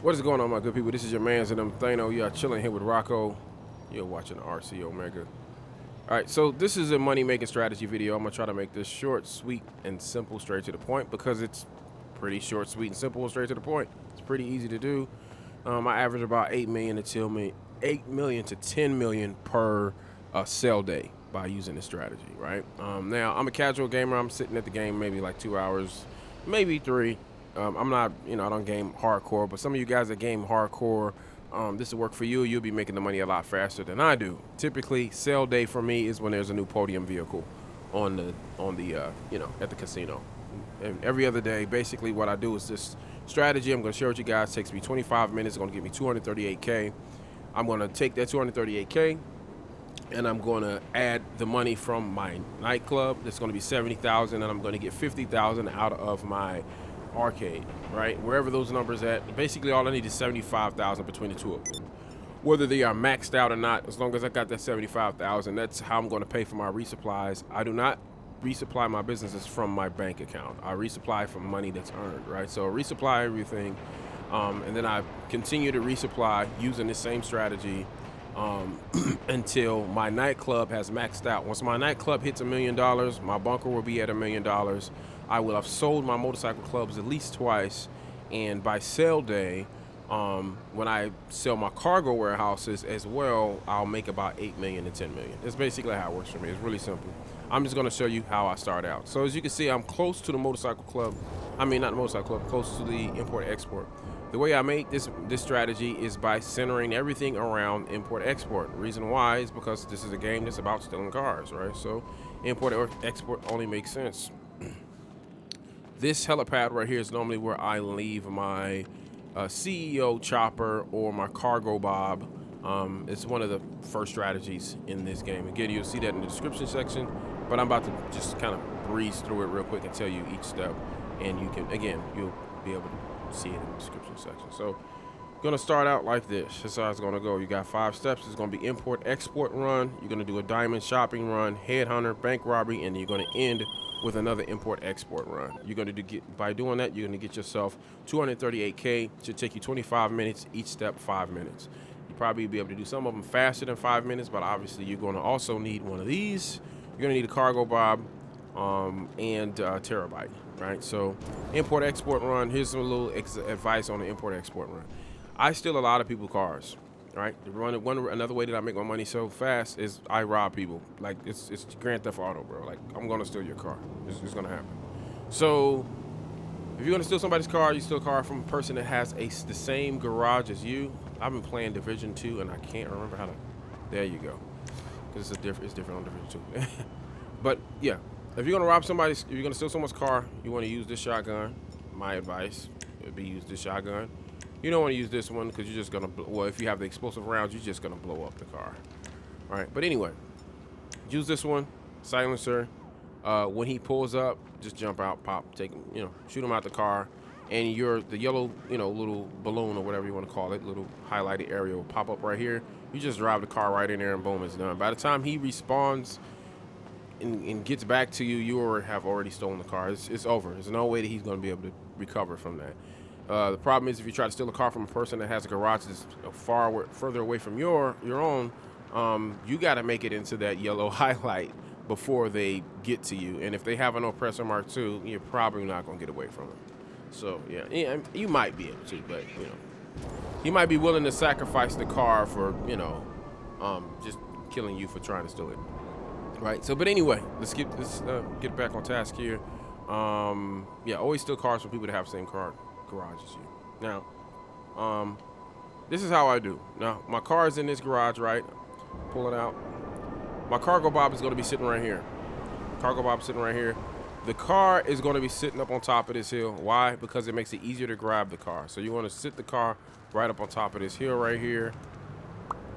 What is going on, my good people? This is your man's and Thano. You are chilling here with Rocco. You're watching RC Omega. All right, so this is a money-making strategy video. I'm gonna try to make this short, sweet, and simple, straight to the point because it's pretty short, sweet, and simple, and straight to the point. It's pretty easy to do. I average about 8 million to 10 million per sell day by using this strategy. Right now, I'm a casual gamer. I'm sitting at the game maybe like 2 hours, maybe three. I'm not, I don't game hardcore, but some of you guys that game hardcore, this will work for you. You'll be making the money a lot faster than I do. Typically, sale day for me is when there's a new podium vehicle on the at the casino. And every other day, basically, what I do is this strategy. I'm going to share with you guys. It takes me 25 minutes. It's going to give me 238K. I'm going to take that 238K and I'm going to add the money from my nightclub. That's going to be 70,000, and I'm going to get 50,000 out of my arcade, right? Wherever those numbers at. Basically, all I need is 75,000 between the two of them. Whether they are maxed out or not, as long as I got that 75,000, that's how I'm going to pay for my resupplies. I do not resupply my businesses from my bank account. I resupply from money that's earned, right? So I resupply everything, and then I continue to resupply using the same strategy until my nightclub has maxed out. Once my nightclub hits $1 million, my bunker will be at $1 million. I will have sold my motorcycle clubs at least twice, and by sale day, when I sell my cargo warehouses as well, I'll make about 8 million to 10 million. That's basically how it works for me. It's really simple. I'm just going to show you how I start out. So as you can see, I'm close to the motorcycle club. I mean, not the motorcycle club, close to the import-export. The way I make this strategy is by centering everything around import-export. The reason why is because this is a game that's about stealing cars, right? So import-export only makes sense. This helipad right here is normally where I leave my CEO chopper or my cargo bob. It's one of the first strategies in this game. Again, you'll see that in the description section, but I'm about to just kind of breeze through it real quick and tell you each step, and you can, again, you'll be able to see it in the description section. So gonna start out like this. This is how it's gonna go. You got 5 steps. It's gonna be import export run. You're gonna do a diamond shopping run, headhunter, bank robbery, and you're gonna end with another import export run. You're gonna by doing that, you're gonna get yourself 238K. Should take you 25 minutes. Each step 5 minutes. You probably be able to do some of them faster than 5 minutes, but obviously you're gonna also need one of these. You're gonna need a cargo bob and terabyte, right? So import export run. Here's some little advice on the import export run. I steal a lot of people's cars, right? Another way that I make my money so fast is I rob people. Like it's Grand Theft Auto, bro. Like I'm gonna steal your car. It's gonna happen. So if you're gonna steal somebody's car, you steal a car from a person that has the same garage as you. I've been playing Division 2 and I can't remember how to. There you go. Because it's different on Division 2. But yeah, if you're gonna if you're gonna steal someone's car, you want to use this shotgun. My advice would be use this shotgun. You don't want to use this one because you're just gonna. Well, if you have the explosive rounds, you're just gonna blow up the car. All right. But anyway, use this one, silencer. When he pulls up, just jump out, pop, take him, shoot him out the car, and the yellow, little balloon or whatever you want to call it, little highlighted area will pop up right here. You just drive the car right in there, and boom, it's done. By the time he respawns and gets back to you, you have already stolen the car. It's over. There's no way that he's gonna be able to recover from that. The problem is if you try to steal a car from a person that has a garage that's further away from your own, you got to make it into that yellow highlight before they get to you. And if they have an oppressor mark II, you're probably not going to get away from them. So yeah, you might be able to, but you might be willing to sacrifice the car for just killing you for trying to steal it. Right. So, but anyway, let's get get back on task here. Yeah, always steal cars from people that have the same garage as you. Now, this is how I do. Now, my car is in this garage, right? Pull it out. My cargo bob is going to be sitting right here. Cargo bob sitting right here. The car is going to be sitting up on top of this hill. Why? Because it makes it easier to grab the car. So you want to sit the car right up on top of this hill right here,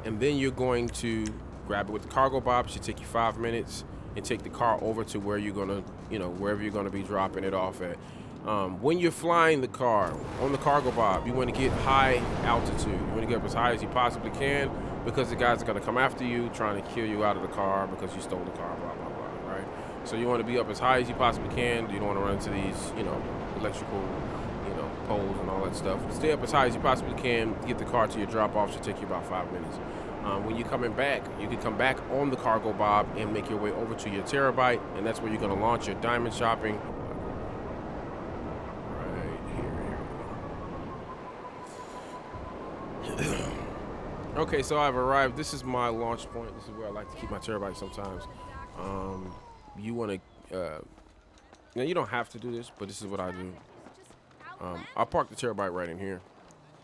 and then you're going to grab it with the cargo bob. It should take you 5 minutes, and take the car over to where you're gonna, wherever you're gonna be dropping it off at. When you're flying the car on the cargo bob, you want to get high altitude. You want to get up as high as you possibly can because the guys are going to come after you, trying to kill you out of the car because you stole the car, blah, blah, blah, right? So you want to be up as high as you possibly can. You don't want to run into these, electrical, you know, poles and all that stuff. Stay up as high as you possibly can. Get the car to your drop-off. Should take you about 5 minutes. When you're coming back, you can come back on the cargo bob and make your way over to your terabyte, and that's where you're going to launch your diamond shopping. Right here. Okay, so I've arrived. This is my launch point. This is where I like to keep my terabyte sometimes. You want to, now you don't have to do this, but this is what I do. I'll park the terabyte right in here.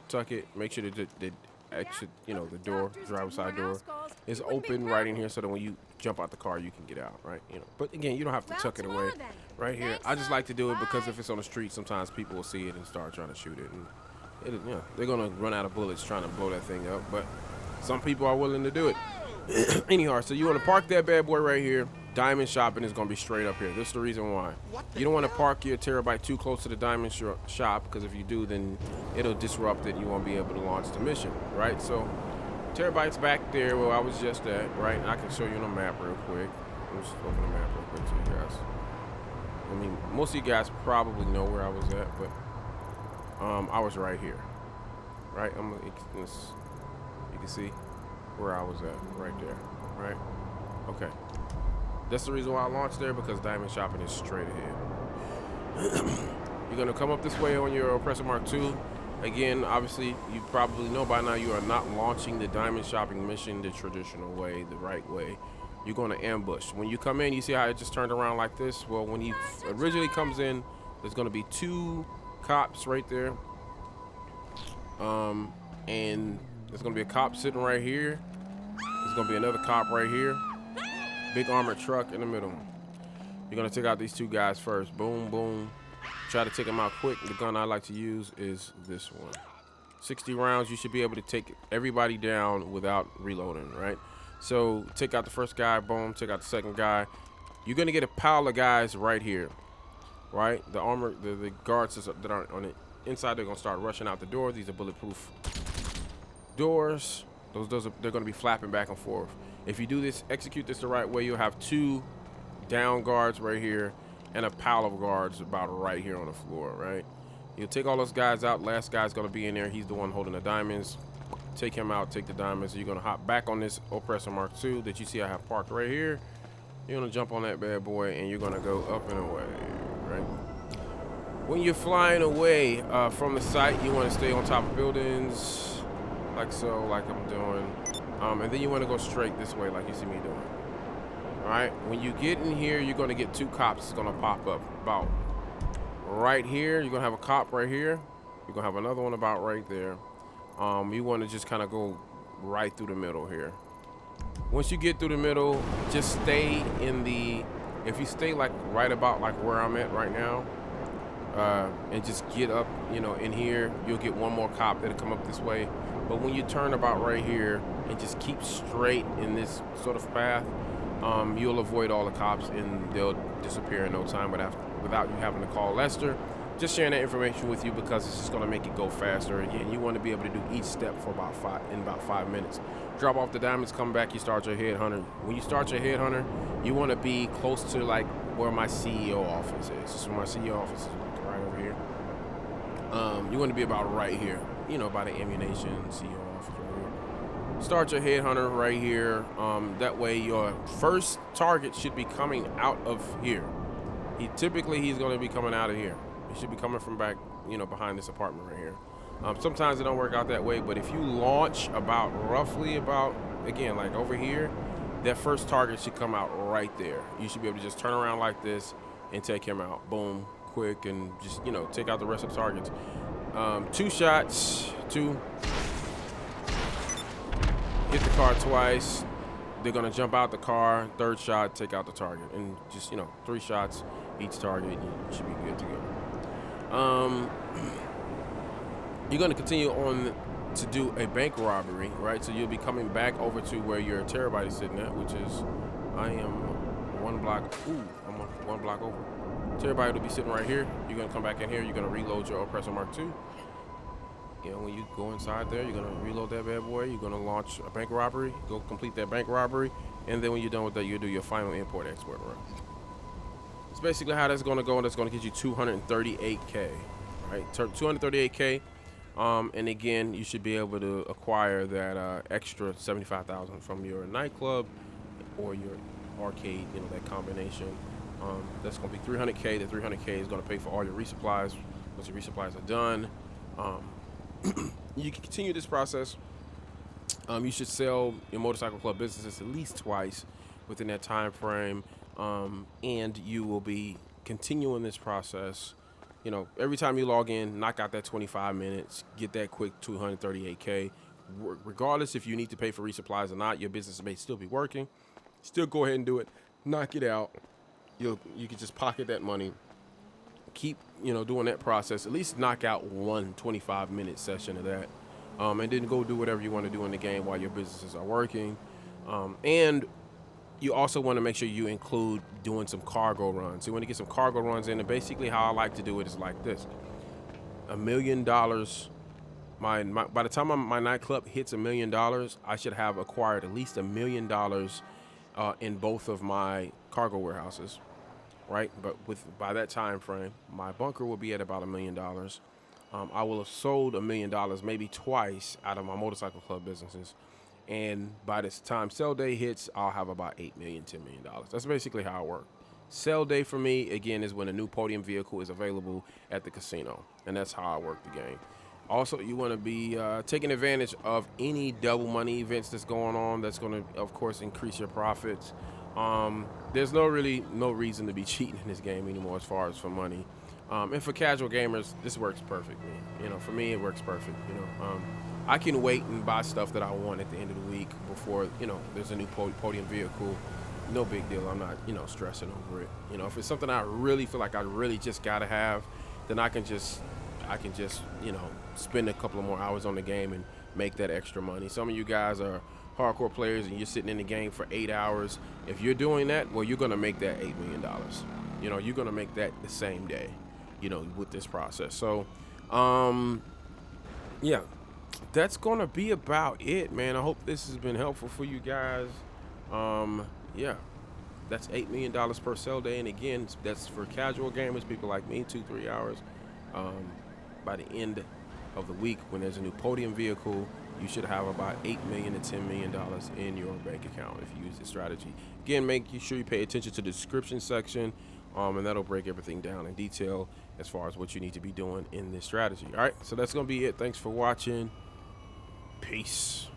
Tuck it. Make sure that the exit, you know, the door, driver's side door, is open right in here, so that when you jump out the car, you can get out, right? You know. But again, you don't have to tuck it away right here. I just like to do it because if it's on the street, sometimes people will see it and start trying to shoot it, and you know, they're gonna run out of bullets trying to blow that thing up. But some people are willing to do it. Anyhow, so you want to park that bad boy right here. Diamond shopping is going to be straight up here. This is the reason why. You don't want to park your terabyte too close to the diamond shop, because if you do, then it'll disrupt it. You won't be able to launch the mission, right? So terabyte's back there where I was just at, right? And I can show you on the map real quick. Let me just open the map real quick to you guys. I mean, most of you guys probably know where I was at, but I was right here, right? You can see where I was at, right there, right? Okay. That's the reason why I launched there, because diamond shopping is straight ahead. You're gonna come up this way on your Oppressor Mark II. Again, obviously, you probably know by now you are not launching the diamond shopping mission the traditional way, the right way. You're gonna ambush. When you come in, you see how it just turned around like this? Well, when he originally comes in, there's gonna be 2 cops right there. And there's gonna be a cop sitting right here. There's gonna be another cop right here. Big armored truck in the middle. You're gonna take out these 2 guys first. Boom, boom. Try to take them out quick. The gun I like to use is this one. 60 rounds. You should be able to take everybody down without reloading, right? So take out the first guy. Boom. Take out the second guy. You're gonna get a pile of guys right here, right? The armor, the guards that are on the inside, they're gonna start rushing out the door. These are bulletproof doors. They're gonna be flapping back and forth. If you do this, execute this the right way, you'll have 2 down guards right here and a pile of guards about right here on the floor, right? You'll take all those guys out. Last guy's gonna be in there. He's the one holding the diamonds. Take him out, take the diamonds. You're gonna hop back on this Oppressor Mark II that you see I have parked right here. You're gonna jump on that bad boy and you're gonna go up and away, right? When you're flying away from the site, you wanna stay on top of buildings, like so, like I'm doing. And then you want to go straight this way like you see me doing. All right, when you get in here, you're going to get 2 cops. It's going to pop up about right here. You're going to have a cop right here. You're going to have another one about right there. You want to just kind of go right through the middle here. Once you get through the middle, just stay in the, if you stay like right about like where I'm at right now, and just get up, you know, in here, you'll get 1 more cop that'll come up this way. But when you turn about right here and just keep straight in this sort of path, you'll avoid all the cops and they'll disappear in no time without you having to call Lester. Just sharing that information with you because it's just going to make it go faster. Again, you want to be able to do each step for about 5 minutes. Drop off the diamonds, come back, you start your headhunter. When you start your headhunter, you want to be close to like where my CEO office is. So my CEO office is like right over here. You want to be about right here, you know, by the ammunition CEO office right here. Start your headhunter right here. That way your first target should be coming out of here. He's going to be coming out of here. He should be coming from back, you know, behind this apartment right here. Sometimes it don't work out that way, but if you launch roughly about, again, like over here, that first target should come out right there. You should be able to just turn around like this and take him out. Boom, quick, and just, you know, take out the rest of the targets. 2 shots, 2. Hit the car twice. They're gonna jump out the car. 3rd shot, take out the target, and just, you know, 3 shots each target, and you should be good to go. You're going to continue on to do a bank robbery, right? So you'll be coming back over to where your terabyte is sitting at, which is, I am 1 block, I'm 1 block over. Terabyte will be sitting right here. You're going to come back in here. You're going to reload your Oppressor Mark II. You know, when you go inside there, you're going to reload that bad boy. You're going to launch a bank robbery, go complete that bank robbery, and then when you're done with that, you'll do your final import-export run. That's basically how that's going to go, and that's going to get you 238K, right? right? 238K. And again, you should be able to acquire that extra 75,000 from your nightclub or your arcade, that combination. That's going to be 300K. The 300K is going to pay for all your resupplies. Once your resupplies are done, you can continue this process. You should sell your motorcycle club businesses at least twice within that time frame, and you will be continuing this process. Every time you log in, knock out that 25 minutes, get that quick 238K. Regardless if you need to pay for resupplies or not, your business may still be working. Still go ahead and do it. Knock it out. You can just pocket that money. Keep doing that process. At least knock out one 25-minute session of that, and then go do whatever you want to do in the game while your businesses are working. And you also want to make sure you include doing some cargo runs. You want to get some cargo runs in, and basically how I like to do it is like this: $1 million. By the time my nightclub hits $1 million, I should have acquired at least $1 million in both of my cargo warehouses, right? But by that time frame, my bunker will be at about $1 million. I will have sold $1 million maybe twice out of my motorcycle club businesses. And by this time sell day hits, I'll have about $8 million, $10 million. That's basically how it works. Sell day for me, again, is when a new podium vehicle is available at the casino. And that's how I work the game. Also, you want to be taking advantage of any double money events that's going on. That's going to, of course, increase your profits. There's no reason to be cheating in this game anymore as far as for money. And for casual gamers, this works perfectly. For me, it works perfect. I can wait and buy stuff that I want at the end of the week before, there's a new podium vehicle. No big deal. I'm not, stressing over it. If it's something I really feel like I really just got to have, then I can just, spend a couple of more hours on the game and make that extra money. Some of you guys are hardcore players and you're sitting in the game for 8 hours. If you're doing that, well, you're going to make that $8 million. You're going to make that the same day, with this process. So, yeah. That's going to be about it, man. I hope this has been helpful for you guys. Yeah, that's $8 million per sell day. And again, that's for casual gamers, people like me, 2-3 hours. By the end of the week, when there's a new podium vehicle, you should have about $8 million to $10 million in your bank account if you use this strategy. Again, make sure you pay attention to the description section, and that'll break everything down in detail as far as what you need to be doing in this strategy. All right, so that's going to be it. Thanks for watching. Peace.